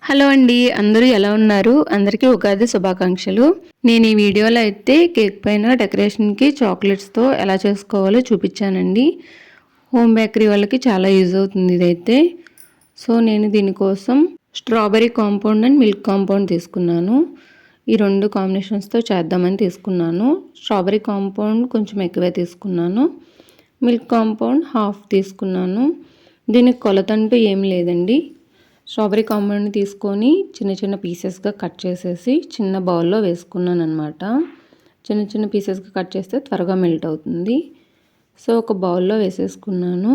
Hello అండి, అందరూ ఎలా ఉన్నారు? అందరికీ ఉగాది శుభాకాంక్షలు. నేను ఈ వీడియోలో అయితే కేక్ పైన డెకరేషన్కి చాక్లెట్స్తో ఎలా చేసుకోవాలో చూపించానండి. హోమ్ బేకరీ వాళ్ళకి చాలా యూజ్ అవుతుంది ఇదైతే. సో నేను దీనికోసం strawberry compound and milk compound తీసుకున్నాను. ఈ రెండు కాంబినేషన్స్తో చేద్దామని తీసుకున్నాను. స్ట్రాబెర్రీ కాంపౌండ్ కొంచెం ఎక్కువే తీసుకున్నాను. మిల్క్ కాంపౌండ్ హాఫ్ తీసుకున్నాను. దీనికి కొలతంటూ ఏం లేదండి. స్ట్రాబెర్రీ కాంపౌండ్ని తీసుకొని చిన్న చిన్న పీసెస్గా కట్ చేసేసి చిన్న బౌల్లో వేసుకున్నాను అనమాట. చిన్న చిన్న పీసెస్గా కట్ చేస్తే త్వరగా మెల్ట్ అవుతుంది. సో ఒక బౌల్లో వేసేసుకున్నాను.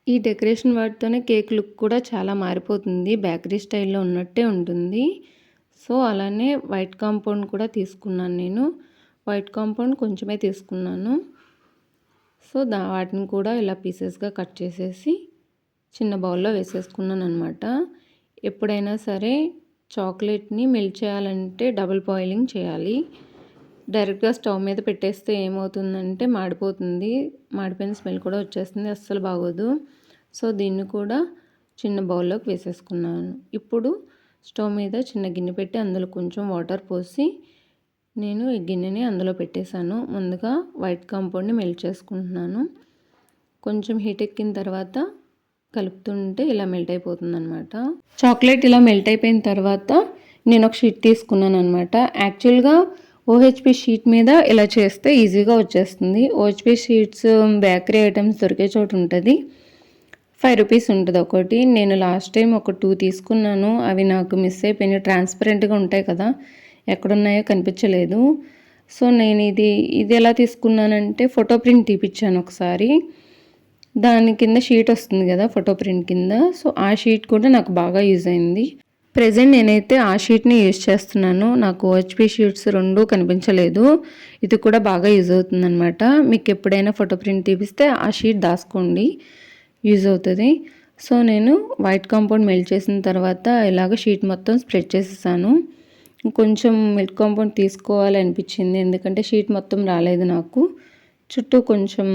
ఈ డెకరేషన్ వాటితోనే కేక్ లుక్ కూడా చాలా మారిపోతుంది, బేకరీ స్టైల్లో ఉన్నట్టే ఉంటుంది. సో అలానే వైట్ కాంపౌండ్ కూడా తీసుకున్నాను నేను. వైట్ కాంపౌండ్ కొంచెమే తీసుకున్నాను. సో వాటిని కూడా ఇలా పీసెస్గా కట్ చేసేసి చిన్న బౌల్లో వేసేసుకున్నాను అనమాట. ఎప్పుడైనా సరే చాక్లెట్ని మెల్ట్ చేయాలంటే డబుల్ బాయిలింగ్ చేయాలి. డైరెక్ట్గా స్టవ్ మీద పెట్టేస్తే ఏమవుతుందంటే మాడిపోతుంది, మాడిపోయిన స్మెల్ కూడా వచ్చేస్తుంది, అస్సలు బాగోదు. సో దీన్ని కూడా చిన్న బౌల్లోకి వేసేసుకున్నాను. ఇప్పుడు స్టవ్ మీద చిన్న గిన్నె పెట్టి అందులో కొంచెం వాటర్ పోసి నేను ఈ గిన్నెని అందులో పెట్టేశాను. ముందుగా వైట్ కాంపౌండ్ని మెల్ట్ చేసుకుంటున్నాను. కొంచెం హీట్ ఎక్కిన తర్వాత కలుపుతుంటే ఇలా మెల్ట్ అయిపోతుంది అనమాట. చాక్లెట్ ఇలా మెల్ట్ అయిపోయిన తర్వాత నేను ఒక షీట్ తీసుకున్నాను అనమాట. యాక్చువల్గా ఓహెచ్పి షీట్ మీద ఇలా చేస్తే ఈజీగా వచ్చేస్తుంది. ఓహెచ్పి షీట్స్ బేకరీ ఐటమ్స్ దొరికే చోటు ఉంటుంది. 5 రూపీస్ ఉంటుంది ఒకటి. నేను లాస్ట్ టైం ఒక 2 తీసుకున్నాను. అవి నాకు మిస్ అయిపోయినాయి. ట్రాన్స్పరెంట్గా ఉంటాయి కదా, ఎక్కడున్నాయో కనిపించలేదు. సో నేను ఇది ఎలా తీసుకున్నానంటే ఫోటో ప్రింట్ తీపిచ్చాను ఒకసారి. దాని కింద షీట్ వస్తుంది కదా ఫోటో ప్రింట్ కింద. సో ఆ షీట్ కూడా నాకు బాగా యూజ్ అయింది. ప్రెజెంట్ నేనైతే ఆ షీట్ని యూజ్ చేస్తున్నాను. నాకు ఓహెచ్పి షీట్స్ రెండు కనిపించలేదు. ఇది కూడా బాగా యూజ్ అవుతుంది అనమాట. మీకు ఎప్పుడైనా ఫోటో ప్రింట్ తీపిస్తే ఆ షీట్ దాచుకోండి, యూజ్ అవుతుంది. సో నేను వైట్ కాంపౌండ్ మెల్ట్ చేసిన తర్వాత ఇలాగ షీట్ మొత్తం స్ప్రెడ్ చేసేసాను. కొంచెం మిల్క్ కాంపౌండ్ తీసుకోవాలి అనిపించింది, ఎందుకంటే షీట్ మొత్తం రాలేదు నాకు. చుట్టూ కొంచెం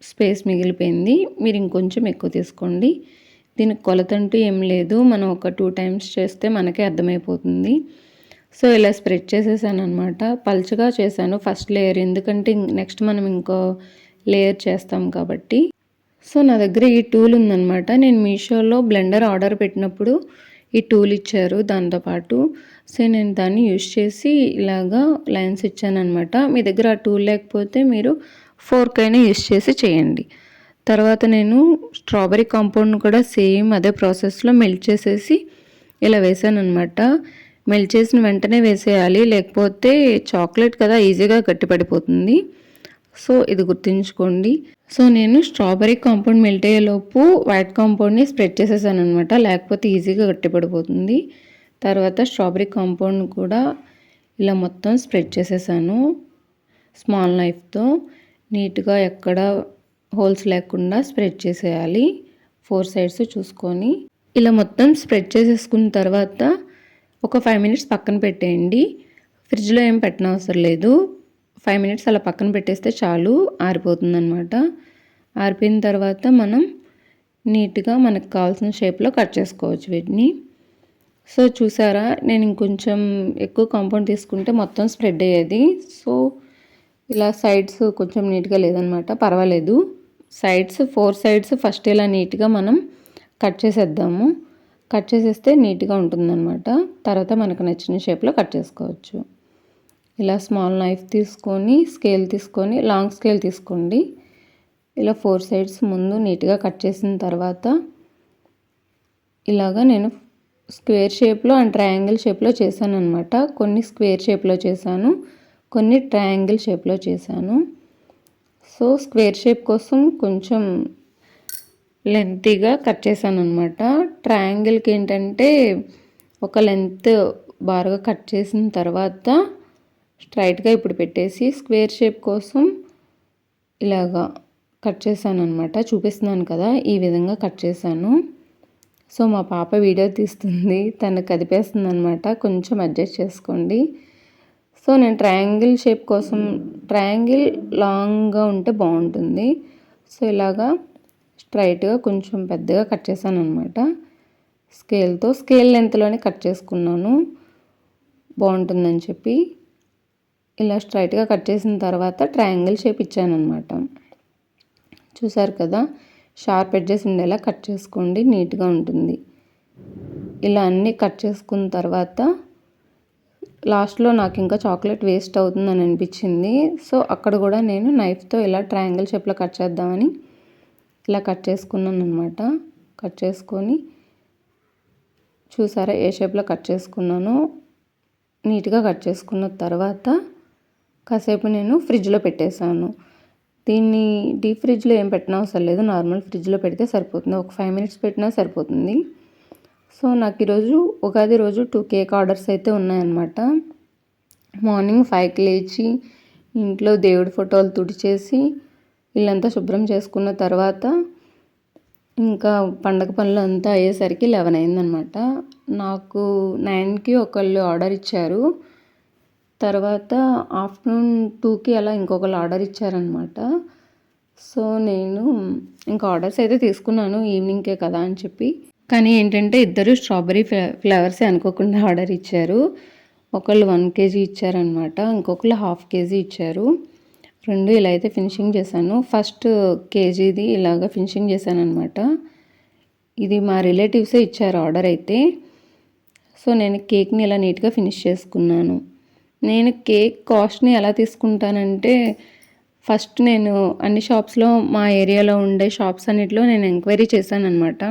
స్పేస్ మిగిలిపోయింది. మీరు ఇంకొంచెం ఎక్కువ తీసుకోండి. దీనికి కొలతంటూ ఏం లేదు, మనం ఒక 2 టైమ్స్ చేస్తే మనకే అర్థమైపోతుంది. సో ఇలా స్ప్రెడ్ చేసేసాను అనమాట. పల్చగా చేశాను ఫస్ట్ లేయర్, ఎందుకంటే నెక్స్ట్ మనం ఇంకో లేయర్ చేస్తాం కాబట్టి. సో నా దగ్గర ఈ టూల్ ఉందన్నమాట. నేను మీషోలో బ్లెండర్ ఆర్డర్ పెట్టినప్పుడు ఈ టూల్ ఇచ్చారు దాంతోపాటు. సో నేను దాన్ని యూజ్ చేసి ఇలాగా లైన్స్ ఇచ్చాను అనమాట. మీ దగ్గర ఆ టూల్ లేకపోతే మీరు ఫోర్క్ అయినా యూజ్ చేసి చేయండి. తర్వాత నేను స్ట్రాబెర్రీ కాంపౌండ్ కూడా సేమ్ అదే ప్రాసెస్లో మెల్ట్ చేసేసి ఇలా వేసాను అనమాట. మెల్ట్ చేసిన వెంటనే వేసేయాలి, లేకపోతే చాక్లెట్ కదా ఈజీగా గట్టిపడిపోతుంది. సో ఇది గుర్తుంచుకోండి. సో నేను స్ట్రాబెర్రీ కాంపౌండ్ మెల్ట్ అయ్యేలోపు వైట్ కాంపౌండ్ని స్ప్రెడ్ చేసేసాను అనమాట, లేకపోతే ఈజీగా గట్టిపడిపోతుంది. తర్వాత స్ట్రాబెర్రీ కాంపౌండ్ కూడా ఇలా మొత్తం స్ప్రెడ్ చేసేసాను స్మాల్ నైఫ్తో. నీట్గా ఎక్కడ హోల్స్ లేకుండా స్ప్రెడ్ చేసేయాలి 4 సైడ్స్ చూసుకొని. ఇలా మొత్తం స్ప్రెడ్ చేసేసుకున్న తర్వాత ఒక 5 మినిట్స్ పక్కన పెట్టేయండి. ఫ్రిడ్జ్లో ఏం పెట్టనవసరం లేదు. 5 మినిట్స్ అలా పక్కన పెట్టేస్తే చాలు, ఆరిపోతుందన్నమాట. ఆరిపోయిన తర్వాత మనం నీట్గా మనకు కావాల్సిన షేప్లో కట్ చేసుకోవచ్చు వీటిని. సో చూసారా, నేను ఇంకొంచెం ఎక్కువ కాంపౌండ్ తీసుకుంటే మొత్తం స్ప్రెడ్ అయ్యేది. సో ఇలా సైడ్స్ కొంచెం నీట్గా లేదనమాట, పర్వాలేదు. సైడ్స్ 4 సైడ్స్ ఫస్ట్ ఇలా నీట్గా మనం కట్ చేసేద్దాము. కట్ చేసేస్తే నీట్గా ఉంటుందన్నమాట. తర్వాత మనకు నచ్చిన షేప్లో కట్ చేసుకోవచ్చు. ఇలా స్మాల్ నైఫ్ తీసుకొని స్కేల్ తీసుకొని, లాంగ్ స్కేల్ తీసుకోండి. ఇలా 4 సైడ్స్ ముందు నీట్గా కట్ చేసిన తర్వాత ఇలాగా నేను స్క్వేర్ షేప్లో అండ్ ట్రయాంగిల్ షేప్లో చేశాను అనమాట. కొన్ని స్క్వేర్ షేప్లో చేశాను, కొన్ని ట్రయాంగిల్ షేప్లో చేశాను. సో స్క్వేర్ షేప్ కోసం కొంచెం లెంతీగా కట్ చేశాను అనమాట. ట్రయాంగిల్కి ఏంటంటే ఒక లెంత్ బారుగా కట్ చేసిన తర్వాత స్ట్రైట్గా ఇప్పుడు పెట్టేసి, స్క్వేర్ షేప్ కోసం ఇలాగా కట్ చేశాను అనమాట. చూపిస్తున్నాను కదా, ఈ విధంగా కట్ చేశాను. సో మా పాప వీడియో తీస్తుంది, తను కదిపేస్తుంది అనమాట, కొంచెం అడ్జస్ట్ చేసుకోండి. సో నేను ట్రయాంగిల్ షేప్ కోసం, ట్రయాంగిల్ లాంగ్గా ఉంటే బాగుంటుంది. సో ఇలాగా స్ట్రైట్గా కొంచెం పెద్దగా కట్ చేశాను అనమాట. స్కేల్ లెంత్లోనే కట్ చేసుకున్నాను, బాగుంటుందని చెప్పి. ఇలా స్ట్రైట్గా కట్ చేసిన తర్వాత ట్రయాంగిల్ షేప్ ఇచ్చానమాట. చూసారు కదా, షార్ప్ ఎడ్జెస్ ఉండేలా కట్ చేసుకోండి, నీట్గా ఉంటుంది. ఇలా అన్నీ కట్ చేసుకున్న తర్వాత లాస్ట్లో నాకు ఇంకా చాక్లెట్ వేస్ట్ అవుతుందని అనిపించింది. సో అక్కడ కూడా నేను నైఫ్తో ఇలా ట్రయాంగిల్ షేప్లో కట్ చేద్దామని ఇలా కట్ చేసుకున్నాను అనమాట. కట్ చేసుకొని చూసారా ఏ షేప్లో కట్ చేసుకున్నాను. నీట్గా కట్ చేసుకున్న తర్వాత కాసేపు నేను ఫ్రిడ్జ్లో పెట్టేశాను. దీన్ని డీప్ ఫ్రిడ్జ్లో ఏం పెట్టినా అవసరం లేదు, నార్మల్ ఫ్రిడ్జ్లో పెడితే సరిపోతుంది. ఒక 5 మినిట్స్ పెట్టినా సరిపోతుంది. సో నాకు ఈరోజు ఉగాది రోజు 2 కేక్ ఆర్డర్స్ అయితే ఉన్నాయన్నమాట. మార్నింగ్ 5కి లేచి ఇంట్లో దేవుడి ఫోటోలు తుడిచేసి ఇల్లంతా శుభ్రం చేసుకున్న తర్వాత ఇంకా పండగ పనులు అంతా అయ్యేసరికి 11 అయిందనమాట. నాకు 9కి ఒకళ్ళు ఆర్డర్ ఇచ్చారు. తర్వాత ఆఫ్టర్నూన్ 2కి అలా ఇంకొకళ్ళు ఆర్డర్ ఇచ్చారనమాట. సో నేను ఇంకా ఆర్డర్స్ అయితే తీసుకున్నాను, ఈవినింగ్కే కదా అని చెప్పి. కానీ ఏంటంటే ఇద్దరు స్ట్రాబెరీ ఫ్లేవర్సే అనుకోకుండా ఆర్డర్ ఇచ్చారు. ఒకళ్ళు 1 kg ఇచ్చారనమాట, ఇంకొకళ్ళు 1/2 kg ఇచ్చారు. రెండు ఇలా అయితే ఫినిషింగ్ చేశాను. ఫస్ట్ కేజీది ఇలాగ ఫినిషింగ్ చేశాను అనమాట. ఇది మా రిలేటివ్సే ఇచ్చారు ఆర్డర్ అయితే. సో నేను కేక్ని ఇలా నీట్గా ఫినిష్ చేసుకున్నాను. నేను కేక్ కాస్ట్ని ఎలా తీసుకుంటానంటే, ఫస్ట్ నేను అన్ని షాప్స్లో మా ఏరియాలో ఉండే షాప్స్ అన్నిటిలో నేను ఎంక్వైరీ చేశాను అనమాట.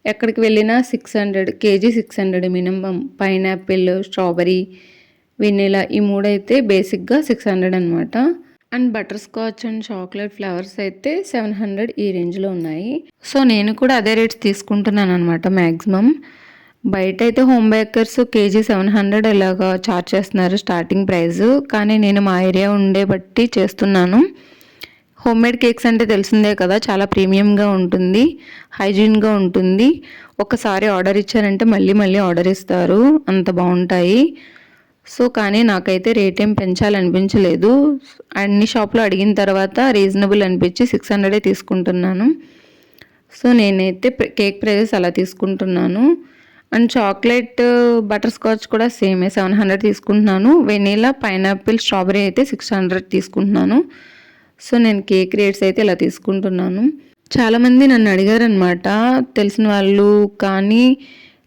ఎక్కడికి వెళ్ళినా 600 KG 600 minimum. Pineapple, strawberry, vanilla ఈ మూడైతే బేసిక్గా 600 అనమాట. And butter scotch and chocolate flavours అయితే 700 ఈ రేంజ్లో ఉన్నాయి. సో నేను కూడా అదే రేట్స్ తీసుకుంటున్నాను అనమాట మ్యాక్సిమం. బయట అయితే హోమ్ బేకర్స్ కేజీ 700 ఇలాగా చార్జ్ చేస్తున్నారు స్టార్టింగ్ ప్రైస్. కానీ నేను మా ఏరియా ఉండే బట్టి చేస్తున్నాను. హోమ్ మేడ్ కేక్స్ అంటే తెలిసిందే కదా, చాలా ప్రీమియంగా ఉంటుంది, హైజీన్గా ఉంటుంది. ఒకసారి ఆర్డర్ ఇచ్చారంటే మళ్ళీ మళ్ళీ ఆర్డర్ ఇస్తారు, అంత బాగుంటాయి. సో కానీ నాకైతే రేట్ ఏం పెంచాలనిపించలేదు. అన్ని షాప్లో అడిగిన తర్వాత రీజనబుల్ అనిపించి 600 తీసుకుంటున్నాను. సో నేనైతే కేక్ ప్రైజెస్ అలా తీసుకుంటున్నాను. అండ్ చాక్లెట్ బటర్ స్కాచ్ కూడా సేమే 700 తీసుకుంటున్నాను. వెనీలా, పైనాపిల్, స్ట్రాబెరీ అయితే 600 తీసుకుంటున్నాను. సో నేను కేక్ రేట్స్ అయితే ఇలా తీసుకుంటున్నాను. చాలామంది నన్ను అడిగారనమాట, తెలిసిన వాళ్ళు కానీ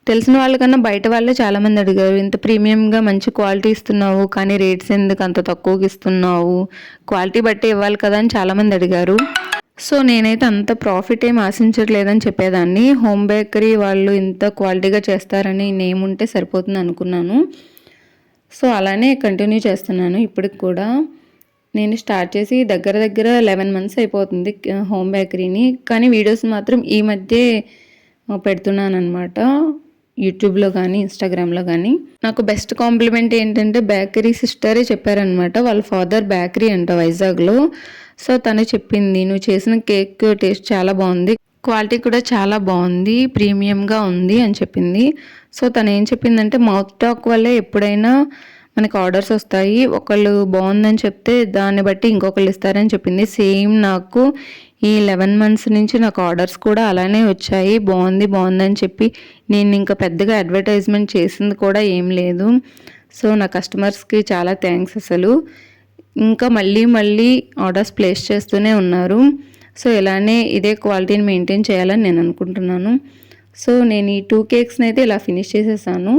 తెలిసిన వాళ్ళకన్నా బయట వాళ్ళే చాలామంది అడిగారు, ఇంత ప్రీమియంగా మంచి క్వాలిటీ ఇస్తున్నావు కానీ రేట్స్ ఎందుకు అంత తక్కువకి ఇస్తున్నావు, క్వాలిటీ బట్టి ఇవ్వాలి కదా అని చాలామంది అడిగారు. సో నేనైతే అంత ప్రాఫిట్ ఏం ఆశించట్లేదని చెప్పేదాన్ని. హోమ్ బేకరీ వాళ్ళు ఇంత క్వాలిటీగా చేస్తారని నేమ్ ఉంటే సరిపోతుంది అనుకున్నాను. సో అలానే కంటిన్యూ చేస్తున్నాను ఇప్పటికి కూడా. నేను స్టార్ట్ చేసి దగ్గర 11 మంత్స్ అయిపోతుంది హోమ్ బేకరీని. కానీ వీడియోస్ మాత్రం ఈ మధ్య పెడుతున్నాను అనమాట, యూట్యూబ్లో కానీ ఇన్స్టాగ్రామ్లో కానీ. నాకు బెస్ట్ కాంప్లిమెంట్ ఏంటంటే బేకరీ సిస్టరే చెప్పారనమాట. వాళ్ళ ఫాదర్ బేకరీ అంట వైజాగ్లో. సో తను చెప్పింది, నువ్వు చేసిన కేక్ టేస్ట్ చాలా బాగుంది, క్వాలిటీ కూడా చాలా బాగుంది, ప్రీమియంగా ఉంది అని చెప్పింది. సో తను ఏం చెప్పిందంటే మౌత్ టాక్ వల్లే ఎప్పుడైనా మనకు ఆర్డర్స్ వస్తాయి, ఒకళ్ళు బాగుందని చెప్తే దాన్ని బట్టి ఇంకొకళ్ళు ఇస్తారని చెప్పింది. సేమ్ నాకు ఈ 11 మంత్స్ నుంచి నాకు ఆర్డర్స్ కూడా అలానే వచ్చాయి. బాగుందని చెప్పి నేను ఇంకా పెద్దగా అడ్వర్టైజ్మెంట్ చేసింది కూడా ఏం లేదు. సో నా కస్టమర్స్కి చాలా థ్యాంక్స్ అసలు. ఇంకా మళ్ళీ ఆర్డర్స్ ప్లేస్ చేస్తూనే ఉన్నారు. సో ఇలానే ఇదే క్వాలిటీని మెయింటైన్ చేయాలని నేను అనుకుంటున్నాను. సో నేను ఈ 2 కేక్స్ని అయితే ఇలా ఫినిష్ చేసేసాను.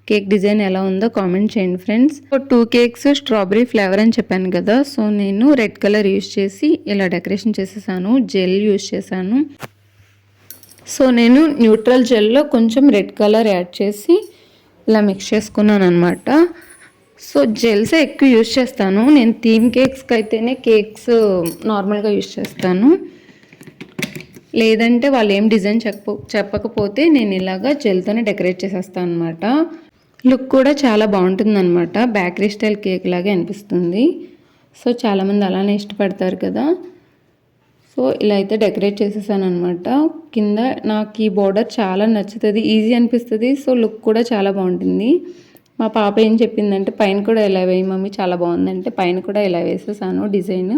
కేక్ డిజైన్ ఎలా ఉందో కామెంట్ చేయండి ఫ్రెండ్స్. 2 కేక్స్ స్ట్రాబెరీ ఫ్లేవర్ అని చెప్పాను కదా, సో నేను రెడ్ కలర్ యూస్ చేసి ఇలా డెకరేషన్ చేసేసాను, జెల్ యూస్ చేశాను. సో నేను న్యూట్రల్ జెల్లో కొంచెం రెడ్ కలర్ యాడ్ చేసి ఇలా మిక్స్ చేసుకున్నాను అనమాట. సో జెల్సే ఎక్కువ యూస్ చేస్తాను నేను. థీమ్ కేక్స్కి అయితేనే కేక్స్ నార్మల్గా యూస్ చేస్తాను, లేదంటే వాళ్ళు ఏం డిజైన్ చెప్పకపోతే నేను ఇలాగా జెల్తోనే డెకరేట్ చేసేస్తాను అనమాట. లుక్ కూడా చాలా బాగుంటుందన్నమాట, బేకరీ స్టైల్ కేక్ లాగే అనిపిస్తుంది. సో చాలామంది అలానే ఇష్టపడతారు కదా. సో ఇలా అయితే డెకరేట్ చేసేసాను అనమాట. కింద నాకు ఈ బోర్డర్ చాలా నచ్చుతుంది, ఈజీ అనిపిస్తుంది. సో లుక్ కూడా చాలా బాగుంటుంది. మా పాప ఏం చెప్పిందంటే పైన కూడా ఇలా వేయి మమ్మీ చాలా బాగుందంటే పైన కూడా ఇలా వేసేసాను డిజైన్.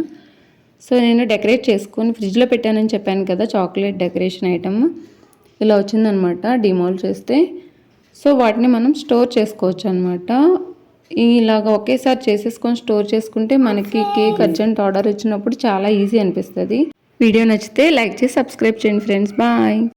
సో నేను డెకరేట్ చేసుకొని ఫ్రిడ్జ్లో పెట్టానని చెప్పాను కదా, చాక్లెట్ డెకరేషన్ ఐటమ్. ఇలా వచ్చిందనమాట డిమోల్డ్ చేస్తే. సో వాటిని మనం స్టోర్ చేసుకోవచ్చు అనమాట. ఇలాగ ఒకేసారి చేసేసుకొని స్టోర్ చేసుకుంటే మనకి కేక్ అర్జెంట్ ఆర్డర్ ఇచ్చినప్పుడు చాలా ఈజీ అనిపిస్తుంది. వీడియో నచ్చితే లైక్ చేసి సబ్స్క్రైబ్ చేయండి ఫ్రెండ్స్. బాయ్.